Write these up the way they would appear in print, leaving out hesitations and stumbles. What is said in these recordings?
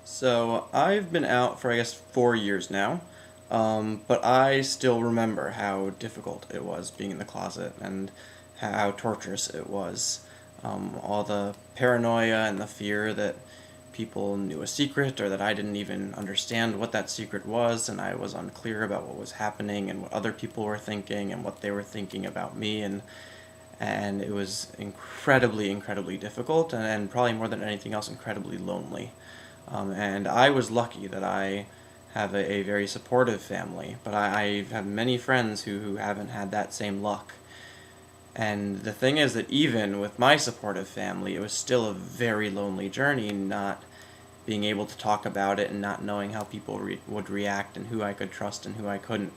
So I've been out for I guess 4 years now, but I still remember how difficult it was being in the closet and how torturous it was. All the paranoia and the fear that people knew a secret or that I didn't even understand what that secret was, and I was unclear about what was happening and what other people were thinking and what they were thinking about me, and it was incredibly difficult, and probably more than anything else, incredibly lonely. And I was lucky that I have a very supportive family, but I have many friends who haven't had that same luck. And the thing is that even with my supportive family, it was still a very lonely journey, not being able to talk about it and not knowing how people would react and who I could trust and who I couldn't.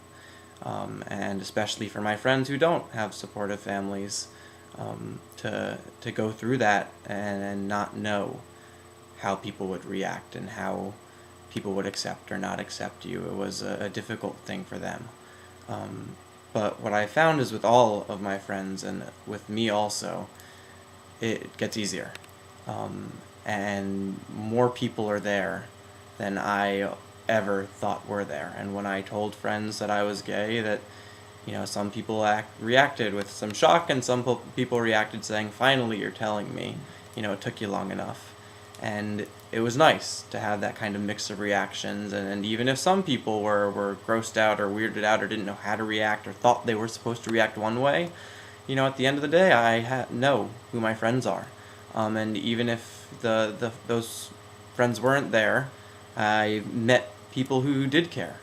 And especially for my friends who don't have supportive families, to go through that and not know how people would react and how people would accept or not accept you. It was a difficult thing for them. But what I found is with all of my friends and with me also, it gets easier. And more people are there than I ever thought were there. And when I told friends that I was gay, that some people reacted with some shock, and some people reacted saying, "Finally, you're telling me. It took you long enough." And it was nice to have that kind of mix of reactions, and even if some people were grossed out or weirded out or didn't know how to react or thought they were supposed to react one way, at the end of the day, I know who my friends are. And even if those friends weren't there, I met people who did care.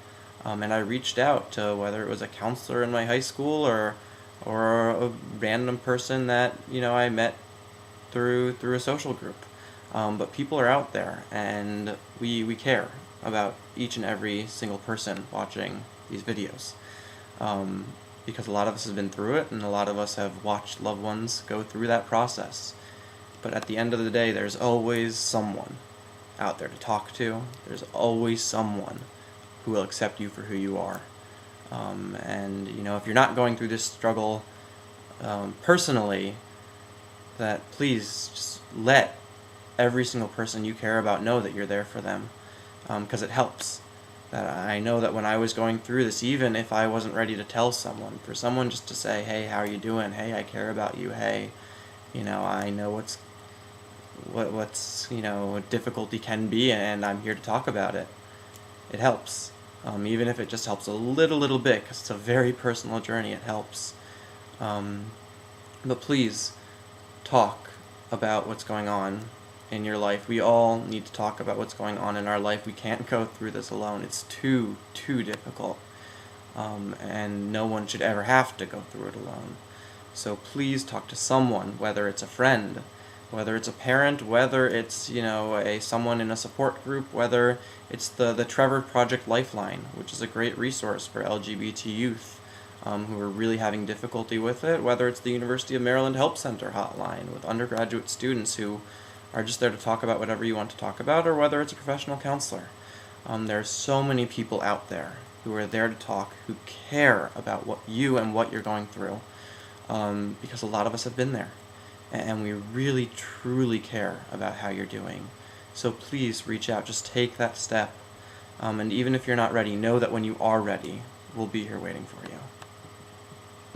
And I reached out to whether it was a counselor in my high school or a random person that I met through a social group. But people are out there, and we care about each and every single person watching these videos. Because a lot of us have been through it, and a lot of us have watched loved ones go through that process. But at the end of the day, there's always someone out there to talk to. There's always someone who will accept you for who you are. And if you're not going through this struggle personally, that please just let every single person you care about know that you're there for them, because it helps. That I know that when I was going through this, even if I wasn't ready to tell someone, for someone just to say, "Hey, how are you doing? Hey, I care about you. Hey, I know what's difficulty can be, and I'm here to talk about it." It helps, even if it just helps a little bit, because it's a very personal journey. It helps, but please talk about what's going on in your life. We all need to talk about what's going on in our life. We can't go through this alone. It's too difficult, and no one should ever have to go through it alone. So please talk to someone, whether it's a friend, whether it's a parent, whether it's someone in a support group, whether it's the Trevor Project Lifeline, which is a great resource for LGBT youth who are really having difficulty with it, whether it's the University of Maryland Help Center hotline with undergraduate students who are just there to talk about whatever you want to talk about, or whether it's a professional counselor. There are so many people out there who are there to talk, who care about what you and what you're going through, because a lot of us have been there, and we really truly care about how you're doing. So please reach out, just take that step, and even if you're not ready, know that when you are ready, we'll be here waiting for you.